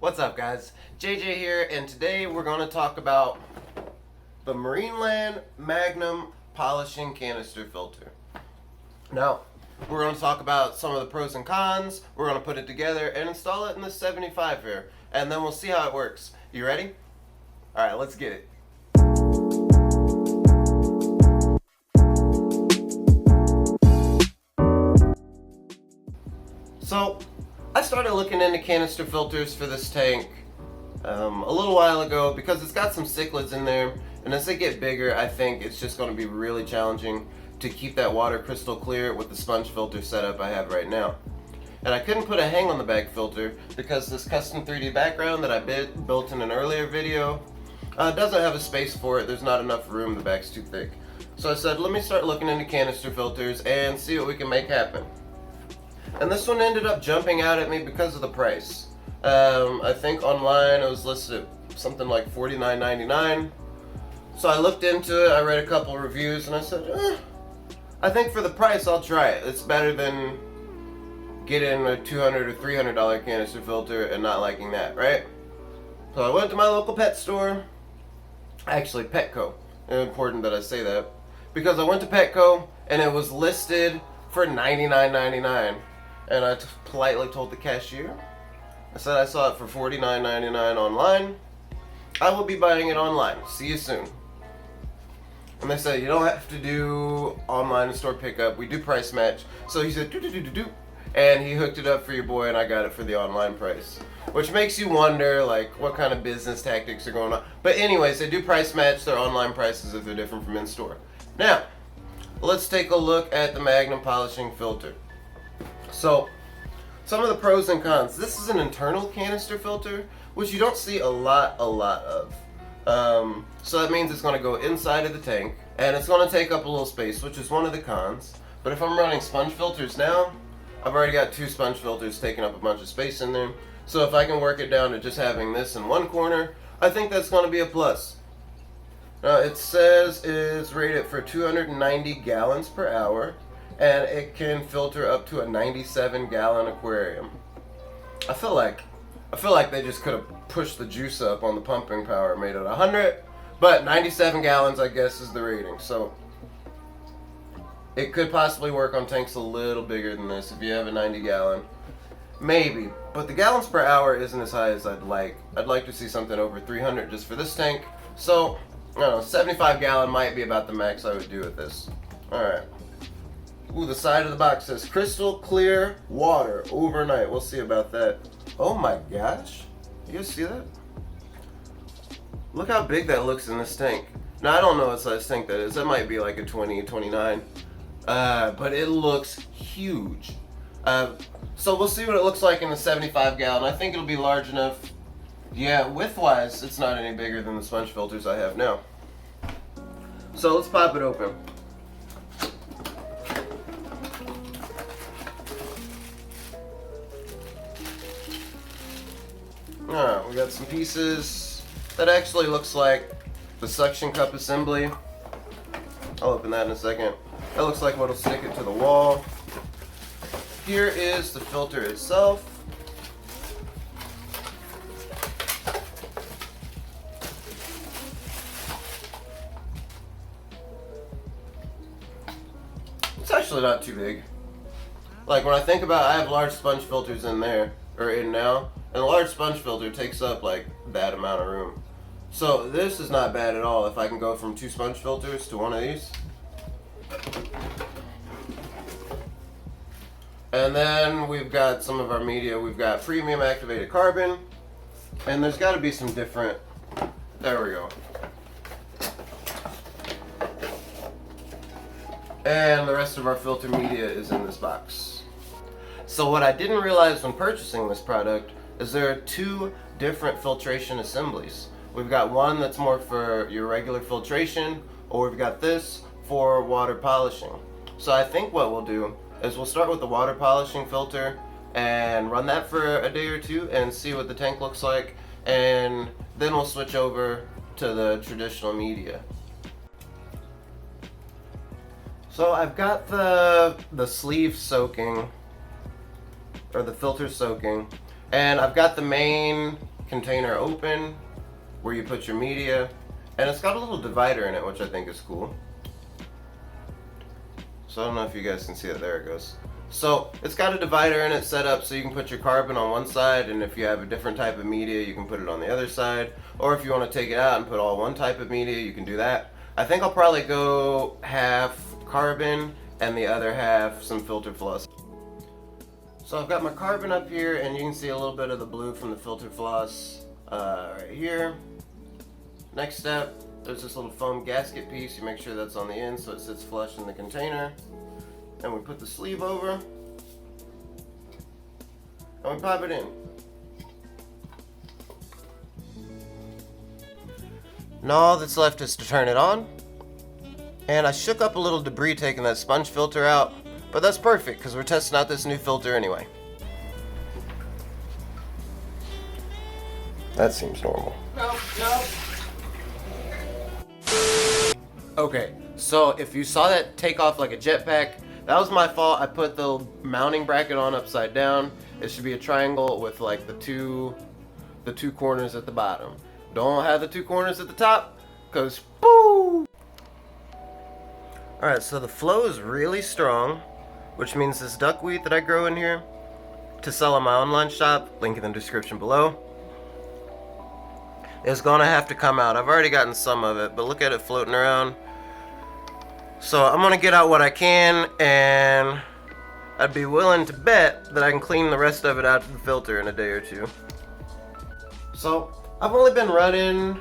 What's up, guys? JJ here, and today we're going to talk about the Marineland Magnum polishing canister filter. Now, we're going to talk about some of the pros and cons. We're going to put it together and install it in the 75 here, and then we'll see how it works. You ready? All right, let's get it. So, I started looking into canister filters for this tank a little while ago because it's got some cichlids in there, and as they get bigger, I think it's just going to be really challenging to keep that water crystal clear with the sponge filter setup I have right now. And I couldn't put a hang on the back filter because this custom 3D background that I built in an earlier video doesn't have a space for it. There's not enough room, the back's too thick. So I said, let me start looking into canister filters and see what we can make happen. And this one ended up jumping out at me because of the price. I think online it was listed at something like $49.99. So I looked into it, I read a couple reviews, and I said, I think for the price I'll try it. It's better than getting a $200 or $300 canister filter and not liking that, right? So I went to my local pet store, actually Petco. It's important that I say that, because I went to Petco and it was listed for $99.99. And I politely told the cashier, I said I saw it for $49.99 online. I will be buying it online. See you soon. And they said, you don't have to do online and store pickup. We do price match. So he said, do. And he hooked it up for your boy, and I got it for the online price. Which makes you wonder, like, what kind of business tactics are going on. But anyways, they do price match their online prices if they're different from in-store. Now, let's take a look at the Magnum polishing filter. So, some of the pros and cons. This is an internal canister filter, which you don't see a lot of. So that means it's going to go inside of the tank, and it's going to take up a little space, which is one of the cons. But if I'm running sponge filters now, I've already got 2 sponge filters taking up a bunch of space in there. So if I can work it down to just having this in one corner, I think that's going to be a plus. Now it says it's rated for 290 gallons per hour. And it can filter up to a 97-gallon aquarium. I feel like they just could have pushed the juice up on the pumping power, made it 100, but 97 gallons I guess is the rating. So it could possibly work on tanks a little bigger than this if you have a 90-gallon. Maybe, but the gallons per hour isn't as high as I'd like. I'd like to see something over 300 just for this tank. So, I don't know, 75-gallon might be about the max I would do with this. Alright. Ooh, the side of the box says crystal clear water overnight. We'll see about that. Oh my gosh. You guys see that? Look how big that looks in this tank. Now, I don't know what size tank that is. That might be like a 20, 29. But it looks huge. So we'll see what it looks like in the 75-gallon. I think it'll be large enough. Yeah, width-wise, it's not any bigger than the sponge filters I have now. So let's pop it open. Alright, we got some pieces. That actually looks like the suction cup assembly. I'll open that in a second. That looks like what'll stick it to the wall. Here is the filter itself. It's actually not too big. Like when I think about it, I have large sponge filters in there, or in now. And a large sponge filter takes up like that amount of room. So this is not bad at all if I can go from 2 sponge filters to one of these. And then we've got some of our media. We've got premium activated carbon. And there's got to be some different... There we go. And the rest of our filter media is in this box. So what I didn't realize when purchasing this product is there are 2 different filtration assemblies. We've got one that's more for your regular filtration, or we've got this for water polishing. So I think what we'll do is we'll start with the water polishing filter and run that for a day or 2 and see what the tank looks like, and then we'll switch over to the traditional media. So I've got the sleeve soaking, or the filter soaking, and I've got the main container open where you put your media, and it's got a little divider in it, which I think is cool. So I don't know if you guys can see it. There it goes. So it's got a divider in it set up so you can put your carbon on one side, and if you have a different type of media you can put it on the other side, or if you want to take it out and put all one type of media you can do that. I think I'll probably go half carbon and the other half some filter floss. So I've got my carbon up here, and you can see a little bit of the blue from the filter floss right here. Next step, there's this little foam gasket piece. You make sure that's on the end so it sits flush in the container. And we put the sleeve over, and we pop it in. Now all that's left is to turn it on. And I shook up a little debris taking that sponge filter out, but that's perfect because we're testing out this new filter anyway. That seems normal. Nope. Okay, so if you saw that take off like a jetpack, that was my fault. I put the mounting bracket on upside down. It should be a triangle with like the two corners at the bottom. Don't have the two corners at the top, cause boo! Alright, so the flow is really strong, which means this duckweed that I grow in here to sell on my online shop, link in the description below, is gonna have to come out. I've already gotten some of it, but look at it floating around. So I'm gonna get out what I can, and I'd be willing to bet that I can clean the rest of it out to the filter in a day or two. So I've only been running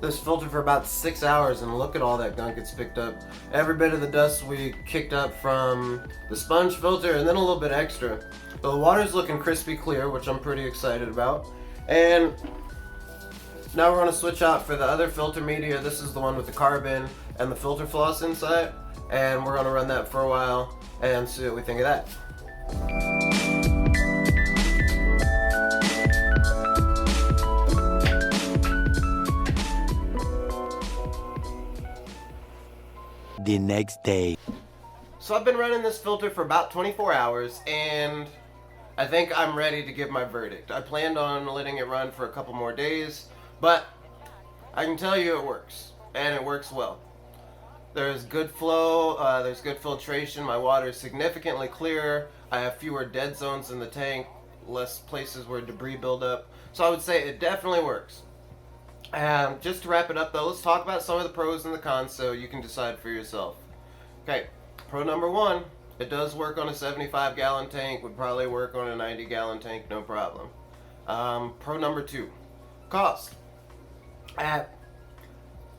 this filter for about 6 hours, and look at all that gunk it's picked up. Every bit of the dust we kicked up from the sponge filter, and then a little bit extra. But the water's looking crispy clear, which I'm pretty excited about. And now we're gonna switch out for the other filter media. This is the one with the carbon and the filter floss inside, and we're gonna run that for a while and see what we think of that. The next day. So I've been running this filter for about 24 hours, and I think I'm ready to give my verdict. I planned on letting it run for a couple more days, but I can tell you it works, and it works well. There's good flow, there's good filtration, my water is significantly clearer, I have fewer dead zones in the tank, less places where debris build up, so I would say it definitely works. Just to wrap it up though, let's talk about some of the pros and the cons so you can decide for yourself. Okay, pro number one, it does work on a 75-gallon tank, would probably work on a 90-gallon tank, no problem. Pro number two, cost. At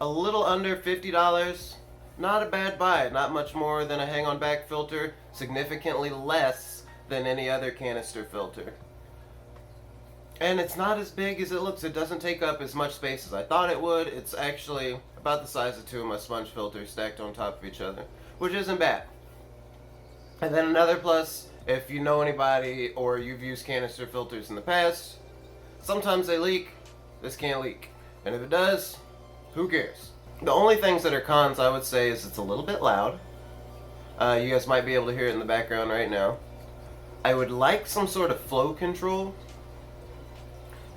a little under $50, not a bad buy, not much more than a hang-on back filter, significantly less than any other canister filter. And it's not as big as it looks. It doesn't take up as much space as I thought it would. It's actually about the size of two of my sponge filters stacked on top of each other, which isn't bad. And then another plus, if you know anybody or you've used canister filters in the past, sometimes they leak. This can't leak. And if it does, who cares? The only things that are cons I would say is it's a little bit loud. You guys might be able to hear it in the background right now. I would like some sort of flow control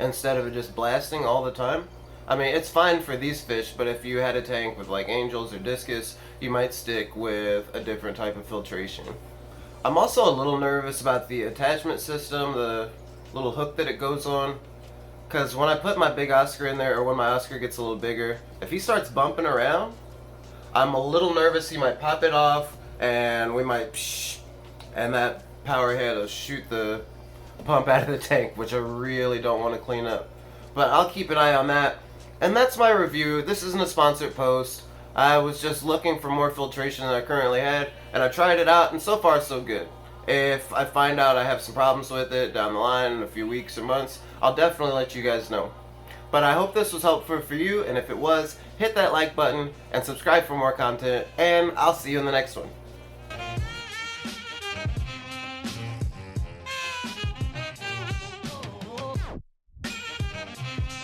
instead of it just blasting all the time. I mean, it's fine for these fish, but if you had a tank with like angels or discus, you might stick with a different type of filtration. I'm also a little nervous about the attachment system, the little hook that it goes on. Because when I put my big Oscar in there, or when my Oscar gets a little bigger, if he starts bumping around, I'm a little nervous he might pop it off, and we might psh, and that power head will shoot the pump out of the tank, which I really don't want to clean up. But I'll keep an eye on that. And that's my review. This isn't a sponsored post. I was just looking for more filtration than I currently had, and I tried it out, and so far so good. If I find out I have some problems with it down the line in a few weeks or months, I'll definitely let you guys know. But I hope this was helpful for you, and if it was, hit that like button and subscribe for more content, and I'll see you in the next one.